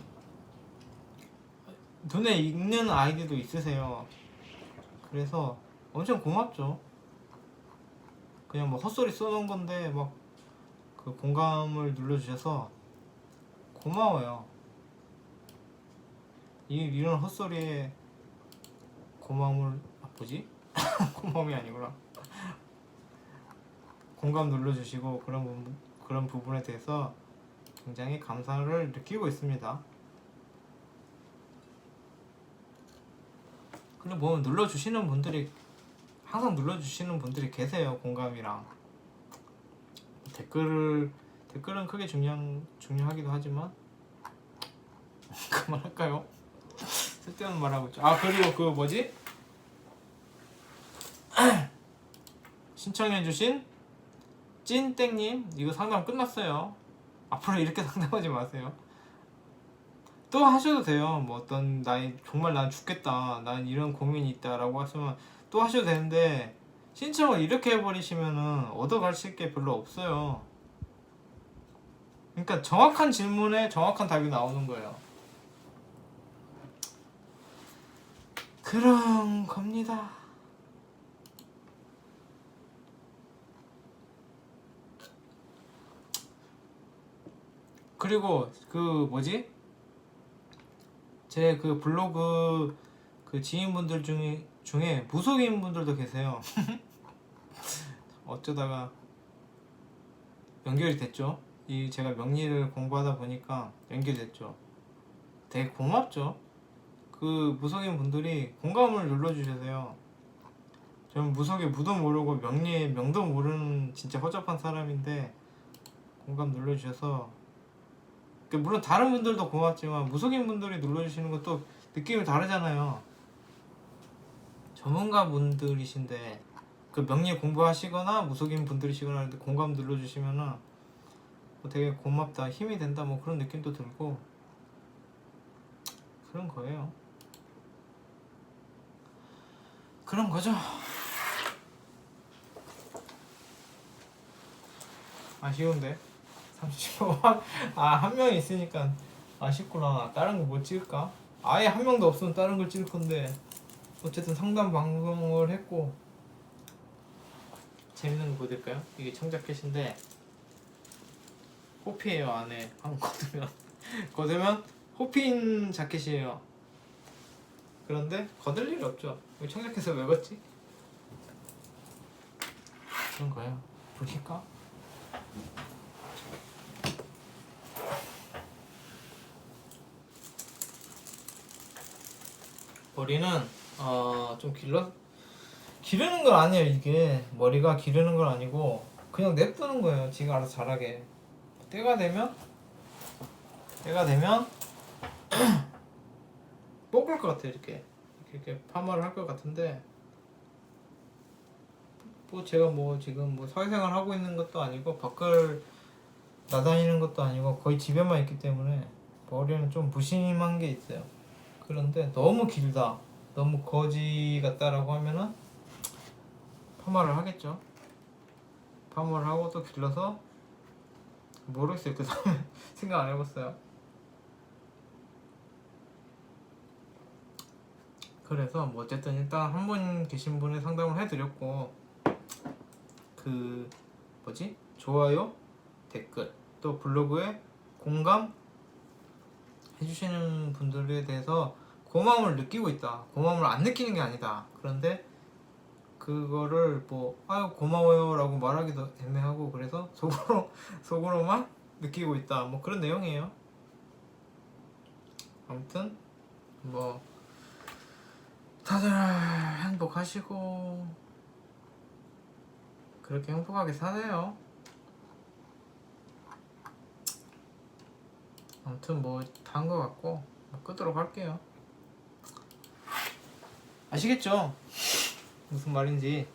눈에 익는 아이디도 있으세요. 그래서 엄청 고맙죠. 그냥 뭐 헛소리 써놓은 건데 막 그 공감을 눌러주셔서 고마워요. 이런 헛소리에 고마움을 뭐지? 고마움이 아니구나. 공감 눌러주시고 그런 부분에 대해서 굉장히 감사를 느끼고 있습니다. 근데 보면 눌러주시는 분들이 항상 눌러주시는 분들이 계세요. 공감이랑 댓글은 크게 중요하기도 하지만 그만할까요? 쓸데없는 말하고 있죠. 아 그리고 그 뭐지? 신청해주신 찐땡님 이거 상담 끝났어요. 앞으로 이렇게 상담하지 마세요. 또 하셔도 돼요. 뭐 어떤 정말 난 죽겠다, 난 이런 고민이 있다라고 하시면 또 하셔도 되는데 신청을 이렇게 해버리시면은 얻어가실 게 별로 없어요. 그러니까 정확한 질문에 정확한 답이 나오는 거예요. 그런 겁니다. 그리고 그 뭐지? 제 그 블로그 그 지인분들 중에 무속인 분들도 계세요. 어쩌다가 연결이 됐죠. 이 제가 명리를 공부하다 보니까 연결됐죠. 되게 고맙죠. 그 무속인 분들이 공감을 눌러주셔서요. 저는 무속의 무도 모르고 명리의 명도 모르는 진짜 허접한 사람인데 공감 눌러주셔서 물론 다른 분들도 고맙지만 무속인 분들이 눌러주시는 것도 느낌이 다르잖아요. 전문가 분들이신데 그 명리 공부하시거나 무속인 분들이시거나 공감 눌러주시면은 되게 고맙다, 힘이 된다, 뭐 그런 느낌도 들고 그런 거예요. 그런 거죠. 아쉬운데 30분 한 명이 있으니까 아쉽구나. 다른 거 뭐 찍을까? 아예 한 명도 없으면 다른 걸 찍을 건데 어쨌든 상담 방송을 했고 재밌는 거 보여드릴까요? 이게 청자켓인데 호피예요. 안에 한번 거두면 호피인 자켓이에요. 그런데 거들 일이 없죠. 이 청자켓을 왜 걷지? 그런 거예요. 불 켤까? 머리는 좀 기르는 건 아니에요. 이게 머리가 기르는 건 아니고 그냥 냅두는 거예요. 지가 알아서 자라게. 때가 되면 뽑을 것 같아요. 이렇게 파마를 할 것 같은데 뭐 제가 뭐 지금 뭐 사회생활 하고 있는 것도 아니고 밖을 나다니는 것도 아니고 거의 집에만 있기 때문에 머리는 좀 무심한 게 있어요. 그런데 너무 길다, 너무 거지 같다라고 하면은 파마를 하겠죠. 파마를 하고 또 길러서 모르겠어요. 그 다음에 생각 안 해봤어요. 그래서 뭐 어쨌든 일단 한 분 계신 분의 상담을 해드렸고 그 뭐지? 좋아요, 댓글, 또 블로그에 공감 해주시는 분들에 대해서 고마움을 느끼고 있다. 고마움을 안 느끼는 게 아니다. 그런데 그거를 뭐 아유 고마워요 라고 말하기도 애매하고 그래서 속으로만 느끼고 있다. 뭐 그런 내용이에요. 아무튼 뭐 다들 행복하시고 그렇게 행복하게 사세요. 아무튼 뭐 다 한 것 같고 끄도록 할게요. 아시겠죠? 무슨 말인지.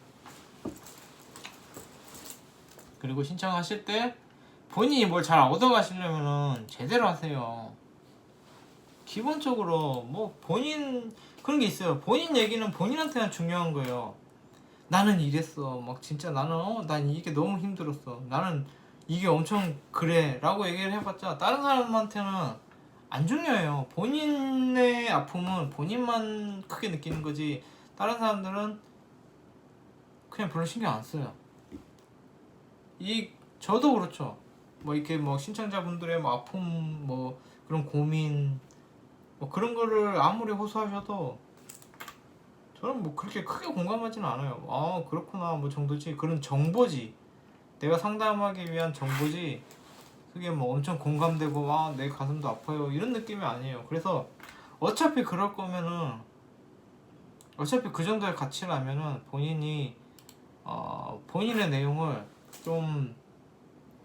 그리고 신청하실 때 본인이 뭘 잘 얻어가시려면은 제대로 하세요. 기본적으로 뭐 본인 그런 게 있어요. 본인 얘기는 본인한테는 중요한 거예요. 나는 이랬어. 막 진짜 나는 난 이게 너무 힘들었어. 나는 이게 엄청 그래 라고 얘기를 해봤자 다른 사람한테는 안 중요해요. 본인의 아픔은 본인만 크게 느끼는 거지 다른 사람들은 그냥 별로 신경 안 써요. 이 저도 그렇죠. 뭐 이렇게 뭐 신청자분들의 뭐 아픔 뭐 그런 고민 뭐 그런 거를 아무리 호소하셔도 저는 뭐 그렇게 크게 공감하지는 않아요. 아 그렇구나 뭐 정도지. 그런 정보지. 내가 상담하기 위한 정보지. 그게 뭐 엄청 공감되고 내 가슴도 아파요 이런 느낌이 아니에요. 그래서 어차피 그럴 거면은 어차피 그 정도의 가치라면은 본인이 본인의 내용을 좀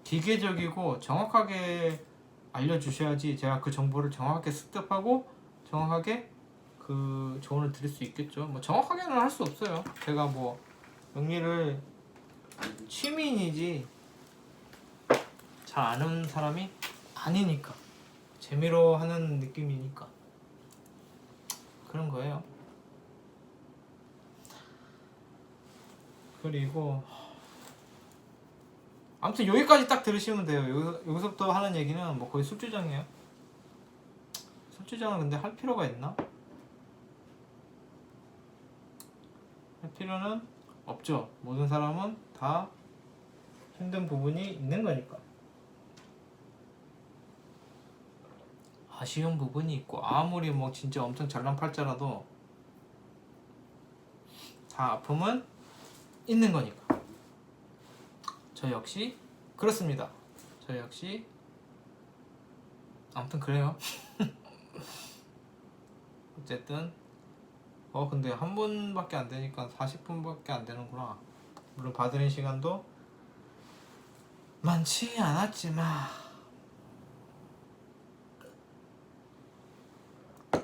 기계적이고 정확하게 알려주셔야지 제가 그 정보를 정확하게 습득하고 정확하게 그 조언을 드릴 수 있겠죠. 뭐 정확하게는 할 수 없어요. 제가 뭐 영리를 취미인이지 잘 아는 사람이 아니니까 재미로 하는 느낌이니까 그런 거예요. 그리고 아무튼 여기까지 딱 들으시면 돼요. 여기서부터 하는 얘기는 뭐 거의 술주정이에요. 술주정은 근데 할 필요가 있나? 할 필요는 없죠. 모든 사람은 다 힘든 부분이 있는 거니까. 아쉬운 부분이 있고 아무리 뭐 진짜 엄청 잘난팔자라도 다 아픔은 있는 거니까. 저 역시 그렇습니다. 저 역시 아무튼 그래요. 어쨌든 근데 한 분밖에 안 되니까 40분밖에 안 되는구나. 물론 받으는 시간도 많지 않았지만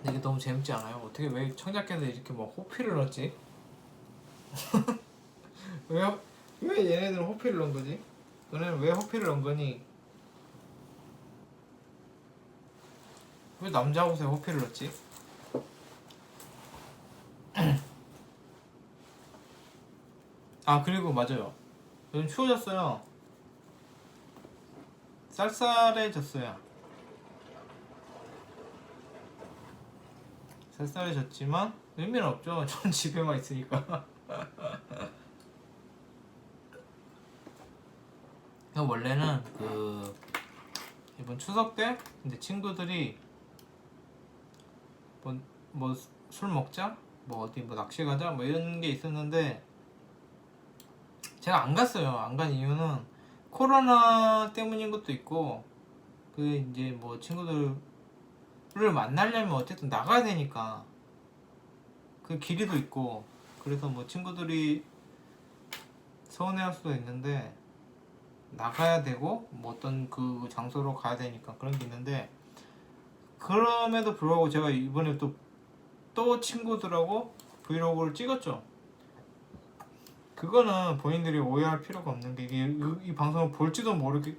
이게 너무 재밌지 않아요? 어떻게 왜 청자께서 이렇게 뭐 호피를 넣었지? 왜 얘네들은 호피를 넣은 거지? 너네는 왜 호피를 넣은 거니? 왜 남자 옷에 호피를 넣었지? 아 그리고 맞아요. 요즘 추워졌어요. 쌀쌀해졌어요. 쌀쌀해졌지만 의미는 없죠. 전 집에만 있으니까. 원래는 그 이번 추석 때 이제 친구들이 뭐 술 먹자, 뭐 어디 뭐 낚시 가자, 뭐 이런 게 있었는데 제가 안 갔어요. 안 간 이유는 코로나 때문인 것도 있고 그 이제 뭐 친구들을 만나려면 어쨌든 나가야 되니까 그 길이도 있고 그래서 뭐 친구들이 서운해할 수도 있는데 나가야 되고 뭐 어떤 그 장소로 가야 되니까 그런 게 있는데 그럼에도 불구하고 제가 이번에 또 친구들하고 브이로그를 찍었죠. 그거는 본인들이 오해할 필요가 없는 게 이게 이 방송을 볼지도 모르고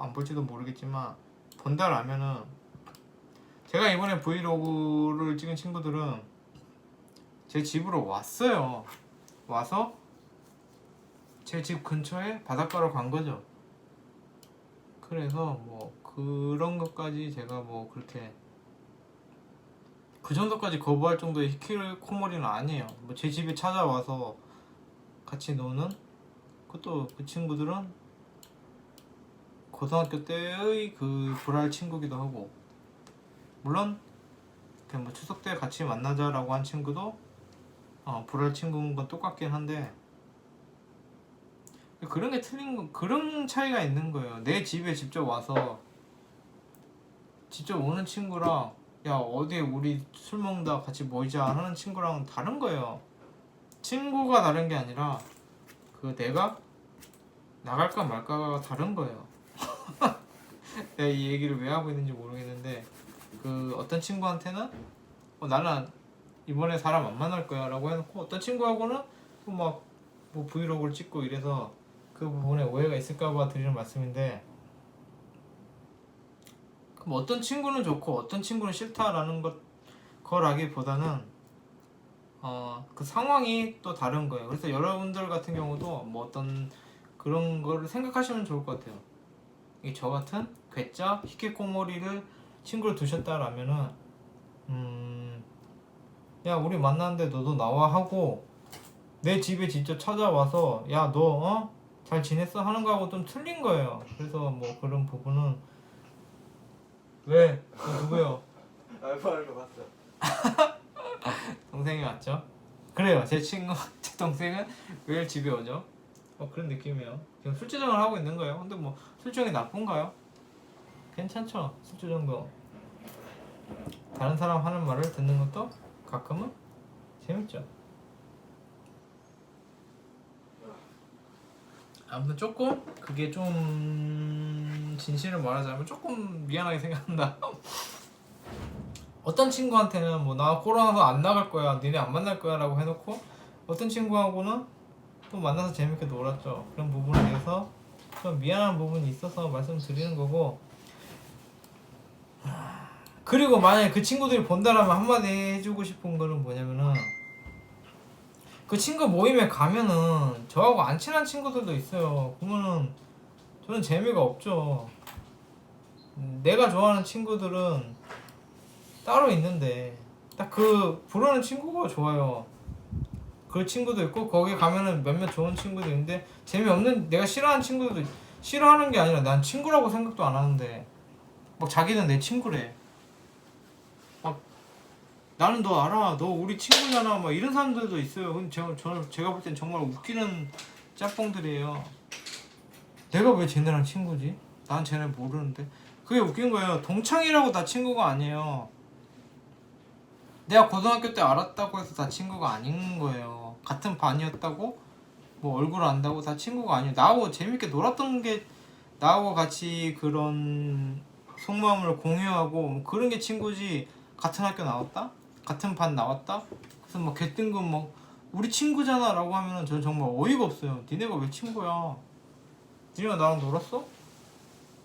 안 볼지도 모르겠지만 본다라면은 제가 이번에 브이로그를 찍은 친구들은 제 집으로 왔어요. 와서 제 집 근처에 바닷가로 간 거죠. 그래서 뭐 그런 것까지 제가 뭐 그렇게 그 정도까지 거부할 정도의 히키코모리는 아니에요. 뭐 제 집에 찾아와서 같이 노는 그것도 그 친구들은 고등학교 때의 그 불알 친구기도 하고 물론 그냥 뭐 추석 때 같이 만나자라고 한 친구도 불알 친구인 건 똑같긴 한데 그런 게 틀린 거 그런 차이가 있는 거예요. 내 집에 직접 와서 직접 오는 친구랑 야 어디 우리 술 먹는다 같이 모이자 하는 친구랑 다른 거예요. 친구가 다른 게 아니라 그 내가 나갈까 말까가 다른 거예요. 내가 이 얘기를 왜 하고 있는지 모르겠는데 그 어떤 친구한테는 나는 이번에 사람 안 만날 거야 라고 해놓고 어떤 친구하고는 막 뭐 브이로그를 찍고 이래서 그 부분에 오해가 있을까봐 드리는 말씀인데 그럼 어떤 친구는 좋고 어떤 친구는 싫다라는 거라기보다는 그 상황이 또 다른 거예요. 그래서 여러분들 같은 경우도 뭐 어떤 그런 거를 생각하시면 좋을 것 같아요. 이 저 같은 괴짜 히키코모리를 친구로 두셨다라면은 야 우리 만났는데 너도 나와 하고 내 집에 직접 찾아와서 야 너 잘 지냈어 하는 거하고 좀 틀린 거예요. 그래서 뭐 그런 부분은 왜? 너 누구요? 알바 하는 거 봤어. 동생이 맞죠? 그래요. 제 친구, 제 동생은 매일 집에 오죠. 그런 느낌이에요. 지금 술주정을 하고 있는 거예요. 근데 뭐 술주정이 나쁜가요? 괜찮죠? 술주정도 다른 사람 하는 말을 듣는 것도 가끔은 재밌죠. 아무튼 조금 그게 좀 진실을 말하자면 조금 미안하게 생각한다. 어떤 친구한테는 뭐 나 코로나서 안 나갈 거야, 니네 안 만날 거야 라고 해놓고 어떤 친구하고는 또 만나서 재밌게 놀았죠. 그런 부분에 대해서 좀 미안한 부분이 있어서 말씀드리는 거고, 그리고 만약에 그 친구들이 본다라면 한마디 해주고 싶은 거는 뭐냐면은 그 친구 모임에 가면은 저하고 안 친한 친구들도 있어요. 그러면은 저는 재미가 없죠. 내가 좋아하는 친구들은 따로 있는데 딱 그 부르는 친구가 좋아요. 그 친구도 있고 거기 가면은 몇몇 좋은 친구도 있는데 재미없는 내가 싫어하는 친구들도 싫어하는 게 아니라 난 친구라고 생각도 안 하는데 막 자기는 내 친구래. 막 나는 너 알아. 너 우리 친구잖아. 막 이런 사람들도 있어요. 근데 제가 볼 땐 정말 웃기는 짬뽕들이에요. 내가 왜 쟤네랑 친구지? 난 쟤네 모르는데. 그게 웃긴 거예요. 동창이라고 다 친구가 아니에요. 내가 고등학교 때 알았다고 해서 다 친구가 아닌 거예요. 같은 반이었다고 뭐 얼굴 안다고 다 친구가 아니에요. 나하고 재밌게 놀았던 게 나하고 같이 그런 속마음을 공유하고 뭐 그런 게 친구지. 같은 학교 나왔다? 같은 반 나왔다? 그래서 막 개뜬금 막 우리 친구잖아 라고 하면은 저는 정말 어이가 없어요. 니네가 왜 친구야? 니네가 나랑 놀았어?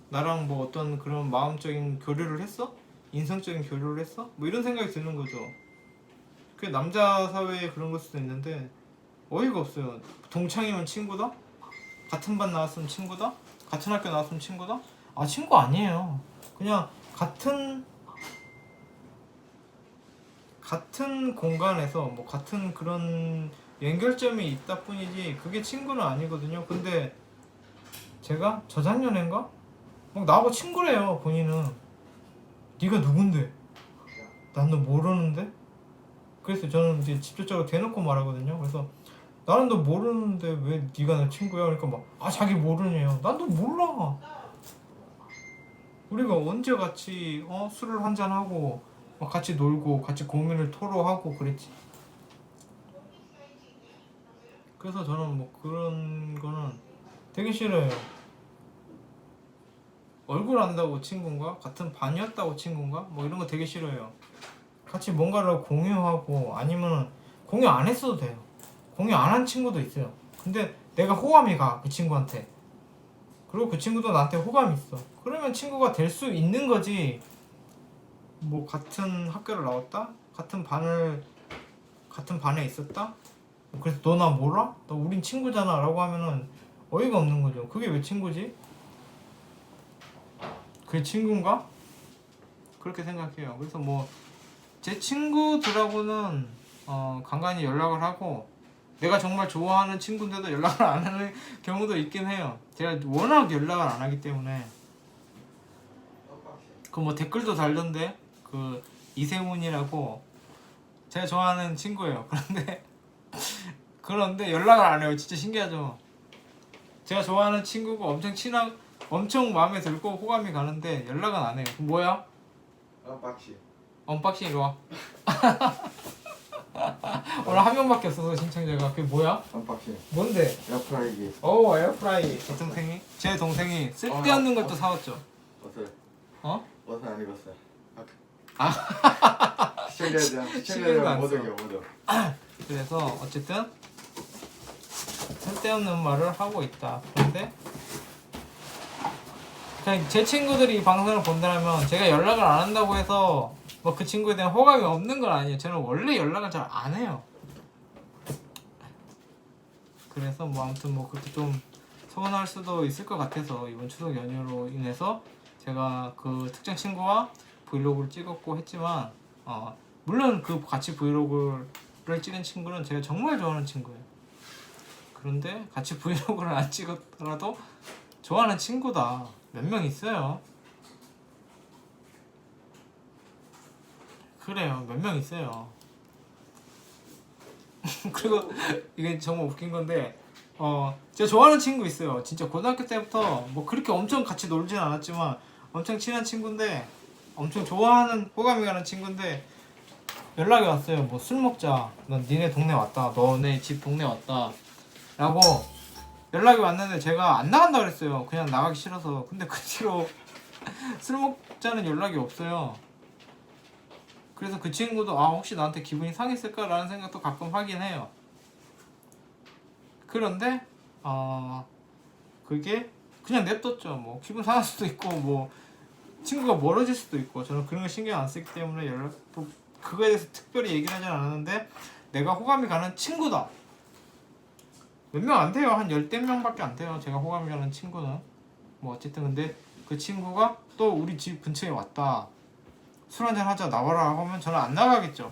나랑 뭐 어떤 그런 마음적인 교류를 했어? 인성적인 교류를 했어? 뭐 이런 생각이 드는 거죠. 그게 남자 사회에 그런 걸 수도 있는데 어이가 없어요. 동창이면 친구다? 같은 반 나왔으면 친구다? 같은 학교 나왔으면 친구다? 아 친구 아니에요. 그냥 같은 공간에서 뭐 같은 그런 연결점이 있다 뿐이지 그게 친구는 아니거든요. 근데 제가 저작년인가? 막 나하고 친구래요. 본인은 네가 누군데? 난 너 모르는데? 그래서 저는 이제 직접적으로 대놓고 말하거든요. 그래서 나는 너 모르는데 왜 네가 내 친구야? 그러니까 막 자기 모르네요. 난 너 몰라. 우리가 언제 같이 술을 한잔 하고 막 같이 놀고 같이 고민을 토로하고 그랬지. 그래서 저는 뭐 그런 거는 되게 싫어요. 얼굴 안다고 친구인가? 같은 반이었다고 친구인가? 뭐 이런 거 되게 싫어요. 같이 뭔가를 공유하고 아니면 공유 안 했어도 돼요. 공유 안 한 친구도 있어요. 근데 내가 호감이 가 그 친구한테. 그리고 그 친구도 나한테 호감이 있어. 그러면 친구가 될 수 있는 거지. 뭐 같은 학교를 나왔다? 같은 반에 있었다? 그래서 너 나 몰라? 너 우린 친구잖아 라고 하면은 어이가 없는 거죠. 그게 왜 친구지? 그게 친구인가? 그렇게 생각해요. 그래서 뭐 제 친구들하고는 간간히 연락을 하고 내가 정말 좋아하는 친구인데도 연락을 안 하는 경우도 있긴 해요. 제가 워낙 연락을 안 하기 때문에. 그 뭐 댓글도 달던데 그 이세훈이라고 제가 좋아하는 친구예요. 그런데 연락을 안 해요. 진짜 신기하죠. 제가 좋아하는 친구고 엄청 마음에 들고 호감이 가는데 연락은 안 해요. 그럼 뭐야? 언박싱 이리 와. 오늘 한 명밖에 없어서 신청자가. 그게 뭐야? 언박싱. 뭔데? 에어프라이기. 에어프라이. 제 동생이 쓸데없는 걸 또 사왔죠. 옷을. 어? 옷은 안 입었어요. 시청자도 시청자들 안 모두 써. 모두. 그래서 어쨌든 쓸데없는 말을 하고 있다. 그런데 그냥 제 친구들이 이 방송을 본다면 제가 연락을 안 한다고 해서 뭐 그 친구에 대한 호감이 없는 건 아니에요. 저는 원래 연락을 잘 안 해요. 그래서 뭐 아무튼 뭐 그렇게 좀 서운할 수도 있을 것 같아서 이번 추석 연휴로 인해서 제가 그 특정 친구와 브이로그를 찍었고 했지만 물론 그 같이 브이로그를 찍은 친구는 제가 정말 좋아하는 친구예요. 그런데 같이 브이로그를 안 찍었더라도 좋아하는 친구다 몇 명 있어요. 그래요, 몇 명 있어요. 그리고 이게 정말 웃긴 건데 제가 좋아하는 친구 있어요. 진짜 고등학교 때부터 뭐 그렇게 엄청 같이 놀진 않았지만 엄청 친한 친구인데 엄청 좋아하는 호감이 가는 친구인데 연락이 왔어요. 뭐 술 먹자, 난 니네 동네 왔다, 너네 집 동네 왔다 라고 연락이 왔는데 제가 안 나간다 그랬어요. 그냥 나가기 싫어서. 근데 그 뒤로 술 먹자는 연락이 없어요. 그래서 그 친구도 혹시 나한테 기분이 상했을까 라는 생각도 가끔 하긴 해요. 그런데 그게 그냥 냅뒀죠. 뭐 기분 상할 수도 있고 뭐 친구가 멀어질 수도 있고 저는 그런 거 신경 안 쓰기 때문에 그거에 대해서 특별히 얘기는 하진 않았는데 내가 호감이 가는 친구다. 몇 명 안 돼요. 한 10명밖에 안 돼요. 제가 호감이 가는 친구는. 뭐 어쨌든 근데 그 친구가 또 우리 집 근처에 왔다. 술 한잔 하자 나와라 하면 저는 안 나가겠죠.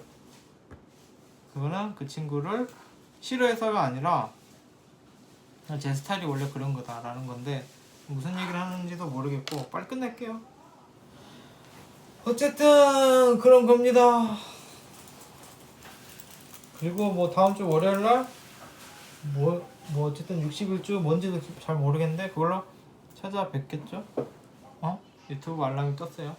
그거는 그 친구를 싫어해서가 아니라 제 스타일이 원래 그런 거다라는 건데 무슨 얘기를 하는지도 모르겠고 빨리 끝낼게요. 어쨌든 그런 겁니다. 그리고 뭐 다음 주 월요일 날 뭐 어쨌든 60일주 뭔지도 잘 모르겠는데 그걸로 찾아뵙겠죠? 유튜브 알람이 떴어요.